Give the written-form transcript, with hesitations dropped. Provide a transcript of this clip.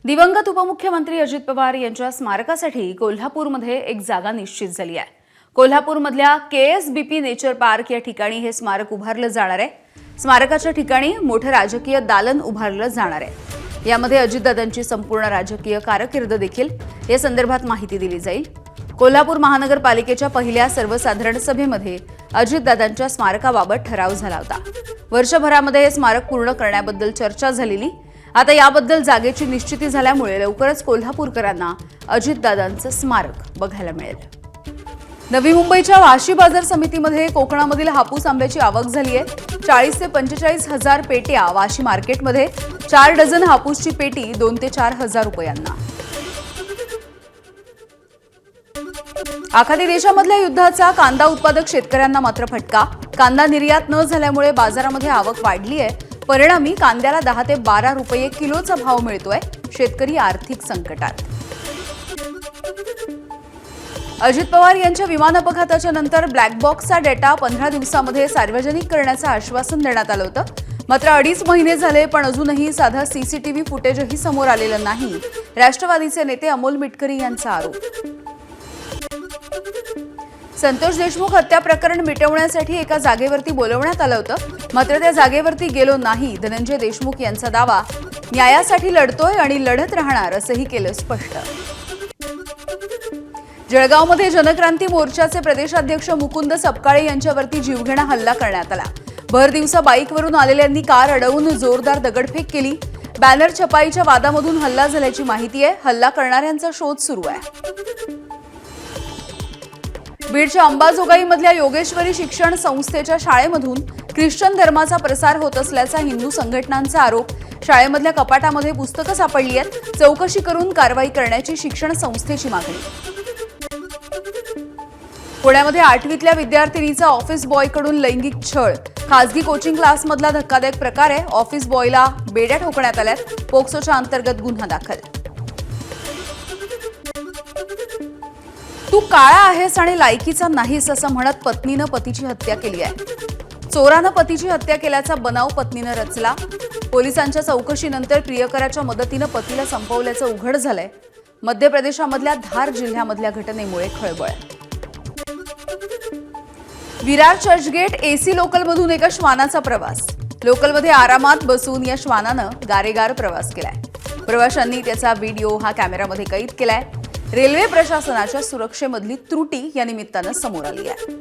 दिवंगत उपमुख्यमंत्री अजित पवार यांच्या स्मारकासाठी कोल्हापूरमध्ये एक जागा निश्चित झाली आहे। कोल्हापूरमधल्या KSBP नेचर पार्क या ठिकाणी हे स्मारक उभारलं जाणार आहे। स्मारकाच्या ठिकाणी मोठं राजकीय दालन उभारलं जाणार आहे। यामध्ये अजितदादांची संपूर्ण राजकीय कारकीर्द देखील या संदर्भात माहिती दिली जाईल। कोल्हापूर महानगरपालिकेच्या पहिल्या सर्वसाधारण सभेमध्ये अजितदादांच्या स्मारकाबाबत ठराव झाला होता। वर्षभरामध्ये हे स्मारक पूर्ण करण्याबद्दल चर्चा झालेली। आता याबद्दल जागेची निश्चिती झाल्यामुळे लवकरच कोल्हापूरकरांना अजितदादांचं स्मारक बघायला मिळेल। नवी मुंबईच्या वाशी बाजार समितीमध्ये कोकणामधील हापूस आंब्याची आवक झाली आहे। 40 ते 45 हजार पेट्या वाशी मार्केटमध्ये, 4 डझन हापूसची पेटी 2 ते 4 हजार रुपयांना। आखाती देशामधल्या युद्धाचा कांदा उत्पादक शेतकऱ्यांना मात्र फटका। कांदा निर्यात न झाल्यामुळे बाजारामध्ये आवक वाढली आहे। परिणामी कांद्याला 10 ते 12 रुपये किलोचा भाव मिळतोय। शेतकरी आर्थिक संकटात। अजित पवार यांच्या विमान अपघाताच्या नंतर ब्लॅक बॉक्सचा डेटा 15 दिवसांमध्ये सार्वजनिक करण्याचं आश्वासन देण्यात आलं होतं। मात्र 2.5 महिने झाले पण अजूनही साधा सीसीटीव्ही फुटेजही समोर आलेलं नाही। राष्ट्रवादीचे नेते अमोल मिटकरी यांचा आरोप। संतोष देशमुख हत्या प्रकरण मिटवण्यासाठी एका जागेवरती बोलवण्यात आलं होतं। मात्र त्या जागेवरती गेलो नाही। धनंजय देशमुख यांचा दावा, न्यायासाठी लढतोय आणि लढत राहणार असंही केलं स्पष्ट। जळगावमध्ये जनक्रांती मोर्चाचे प्रदेशाध्यक्ष मुकुंद सपकाळे यांच्यावरती जीवघेणा हल्ला करण्यात आला। भर दिवसा बाईकवरून आलेल्यांनी कार अडवून जोरदार दगडफेक केली। बॅनर छपाईच्या वादामधून हल्ला झाल्याची माहिती आहे। हल्ला करणाऱ्यांचा शोध सुरू आहे। बीडच्या अंबाजोगाईमधल्या योगेश्वरी शिक्षण संस्थेच्या शाळेमधून ख्रिश्चन धर्माचा प्रसार होत असल्याचा हिंदू संघटनांचा आरोप। शाळेमधल्या कपाटामध्ये पुस्तकं सापडली आहेत। चौकशी करून कारवाई करण्याची शिक्षण संस्थेची मागणी। पुण्यामध्ये 8वीतल्या विद्यार्थिनीचा ऑफिस बॉयकडून लैंगिक छळ। खासगी कोचिंग क्लासमधला धक्कादायक प्रकार आहे। ऑफिस बॉयला बेड्या ठोकण्यात आल्यात। पोक्सोच्या अंतर्गत गुन्हा दाखल। तू काळा आहेस आणि लायकीचा नाहीस असं म्हणत पत्नीनं पतीची हत्या केली आहे। चोरानं पतीची हत्या केल्याचा बनाव पत्नीनं रचला। पोलिसांच्या चौकशीनंतर प्रियकराच्या मदतीनं पतीला संपवल्याचं उघड झालंय। मध्य प्रदेशामधल्या धार जिल्ह्यामधल्या घटनेमुळे खळबळ। विरार चर्चगेट एसी लोकलमधून एका श्वानाचा प्रवास। लोकलमध्ये आरामात बसून या श्वानानं गारेगार प्रवास केलाय। प्रवाशांनी त्याचा व्हिडिओ हा कॅमेरामध्ये कैद केलाय। रेल्वे प्रशासनाच्या सुरक्षेमधली त्रुटी या निमित्तानं समोर आली आहे।